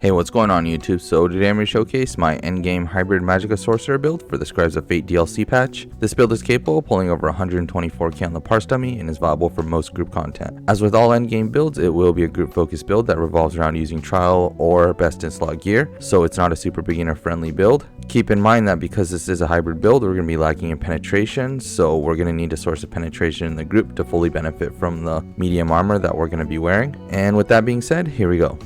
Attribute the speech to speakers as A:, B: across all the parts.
A: Hey, what's going on YouTube? So today I'm going to showcase my endgame hybrid Magicka Sorcerer build for the Scribes of Fate DLC patch. This build is capable of pulling over 124k on the parse dummy and is viable for most group content. As with all endgame builds, it will be a group focused build that revolves around using trial or best in slot gear, so it's not a super beginner friendly build. Keep in mind that because this is a hybrid build, we're going to be lacking in penetration, so we're going to need a source of penetration in the group to fully benefit from the medium armor that we're going to be wearing. And with that being said, here we go.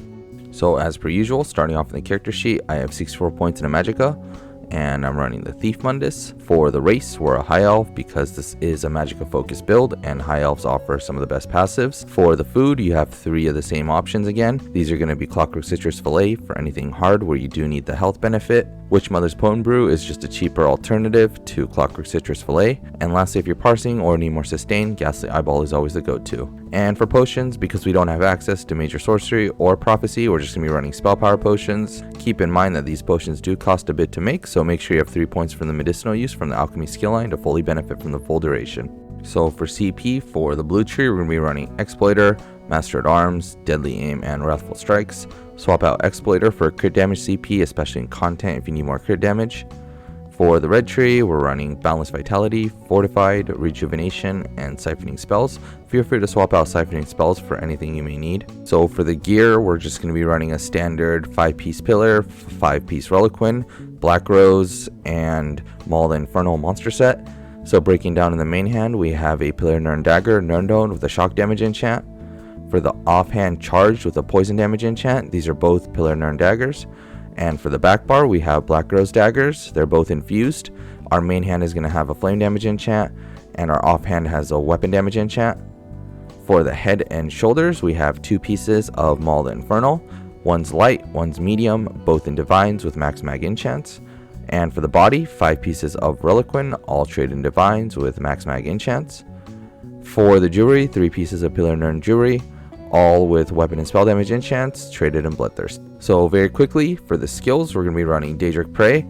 A: So as per usual, starting off in the character sheet, I have 64 points in a Magicka, and I'm running the Thief Mundus. For the race, we're a High Elf because this is a Magicka focused build, and High Elves offer some of the best passives. For the food, you have 3 of the same options again. These are going to be Clockwork Citrus Fillet for anything hard where you do need the health benefit. Witch Mother's Potent Brew is just a cheaper alternative to Clockwork Citrus Fillet. And lastly, if you're parsing or need more sustain, Ghastly Eyeball is always the go-to. And for potions, because we don't have access to Major Sorcery or Prophecy, we're just going to be running Spell Power potions. Keep in mind that these potions do cost a bit to make, so make sure you have 3 points from the medicinal use from the Alchemy skill line to fully benefit from the full duration. So for CP, for the blue tree, we're going to be running Exploiter, Master at Arms, Deadly Aim, and Wrathful Strikes. Swap out Exploiter for crit damage CP, especially in content if you need more crit damage. For the red tree, we're running Boundless Vitality, Fortified, Rejuvenation, and Siphoning spells. Feel free to swap out Siphoning spells for anything you may need. So for the gear, we're just going to be running a standard 5-piece Pillar, 5-piece Reliquin, Black Rose, and Maul the Infernal monster set. So breaking down in the main hand, we have a Pillar Nirn Dagger, Nirndone with a shock damage enchant. For the offhand, Charged with a poison damage enchant. These are both Pillar Nirn Daggers. And for the back bar, we have Black Rose Daggers. They're both infused. Our main hand is going to have a flame damage enchant, and our offhand has a weapon damage enchant. For the head and shoulders, we have 2 pieces of Maul the Infernal. One's light, one's medium, both in divines with max mag enchants. And for the body, 5 pieces of Reliquin, all traded in divines with max mag enchants. For the jewelry, 3 pieces of Pillar Nirn jewelry, all with weapon and spell damage enchants, traded in Bloodthirst. So very quickly, for the skills, we're going to be running Daedric Prey.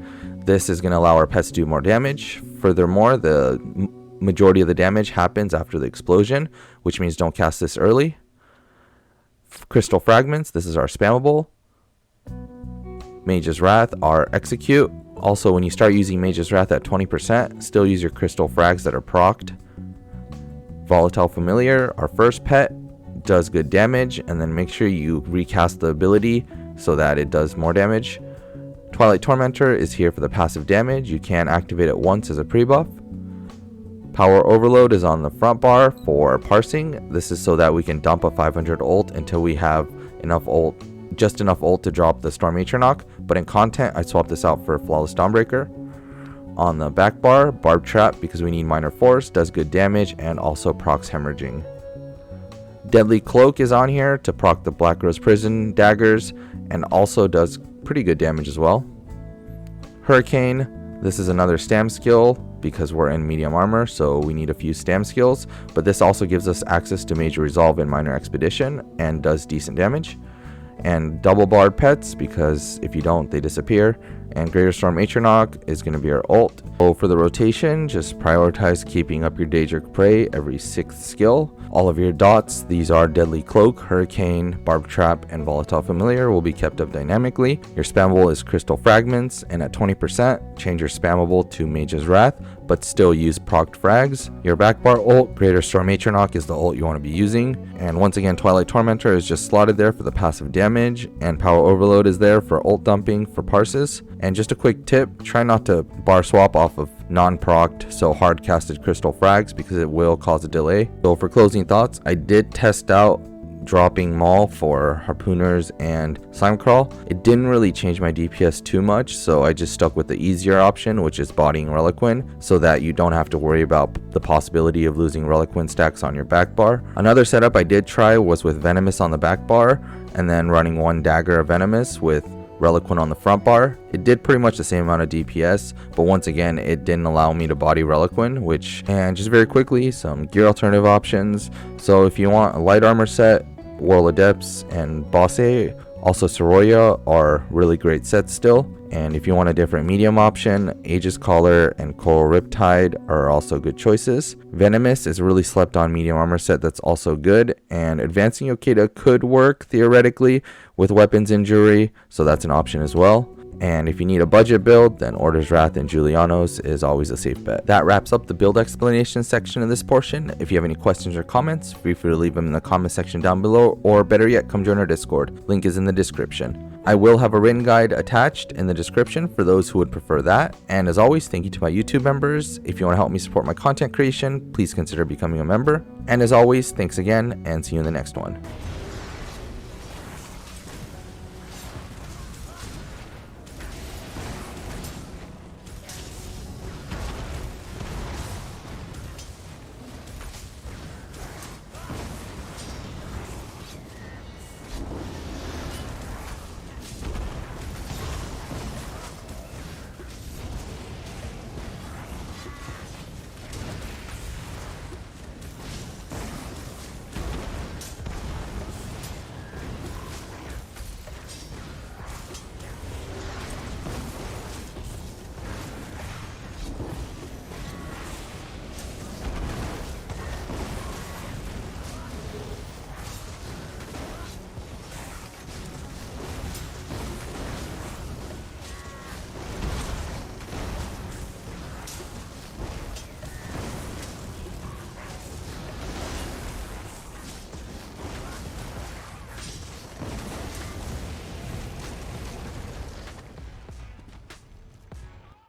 A: This is going to allow our pets to do more damage. Furthermore, the majority of the damage happens after the explosion, which means don't cast this early. Crystal Fragments, this is our spammable. Mage's Wrath, our execute. Also, when you start using Mage's Wrath at 20%, still use your Crystal Frags that are procced. Volatile Familiar, our first pet, does good damage, and then make sure you recast the ability so that it does more damage. Twilight Tormentor is here for the passive damage. You can activate it once as a pre-buff. Power Overload is on the front bar for parsing. This is so that we can dump a 500 ult until we have enough ult, just enough ult to drop the Storm Atronach, but in content I swapped this out for Flawless Dawnbreaker. On the back bar, Barb Trap, because we need Minor Force, does good damage and also procs Hemorrhaging. Deadly Cloak is on here to proc the Black Rose Prison daggers and also does pretty good damage as well. Hurricane, this is another stam skill because we're in medium armor, so we need a few stam skills, but this also gives us access to Major Resolve and Minor Expedition and does decent damage. And double barred pets, because if you don't, they disappear. And Greater Storm Atronach is going to be our ult. So for the rotation, just prioritize keeping up your Daedric Prey every 6th skill. All of your dots, these are Deadly Cloak, Hurricane, Barb Trap, and Volatile Familiar, will be kept up dynamically. Your spammable is Crystal Fragments, and at 20%, change your spammable to Mage's Wrath, but still use procced frags. Your back bar ult, Greater Storm Atronach, is the ult you want to be using. And once again, Twilight Tormentor is just slotted there for the passive damage, and Power Overload is there for ult dumping for parses. And just a quick tip, try not to bar swap off of non-procced, so hard casted crystal frags, because it will cause a delay. So for closing thoughts, I did test out dropping Maul for Harpooners and Slime Crawl. It didn't really change my DPS too much, so I just stuck with the easier option, which is bodying Reliquin, so that you don't have to worry about the possibility of losing Reliquin stacks on your back bar. Another setup I did try was with Venomous on the back bar, and then running 1 dagger of Venomous with Reliquin on the front bar. It did pretty much the same amount of DPS, but once again, it didn't allow me to body Reliquin, and just very quickly, some gear alternative options. So if you want a light armor set, World Adepts and Bosse, also Soroya, are really great sets still. And if you want a different medium option, Aegis Collar and Coral Riptide are also good choices. Venomous is a really slept on medium armor set that's also good, and Advancing Yokeda could work theoretically with weapons injury, so that's an option as well. And if you need a budget build, then Order's Wrath and Julianos is always a safe bet. That wraps up the build explanation section of this portion. If you have any questions or comments, feel free to leave them in the comment section down below, or better yet, come join our Discord. Link is in the description. I will have a written guide attached in the description for those who would prefer that. And as always, thank you to my YouTube members. If you want to help me support my content creation, please consider becoming a member. And as always, thanks again, and see you in the next one.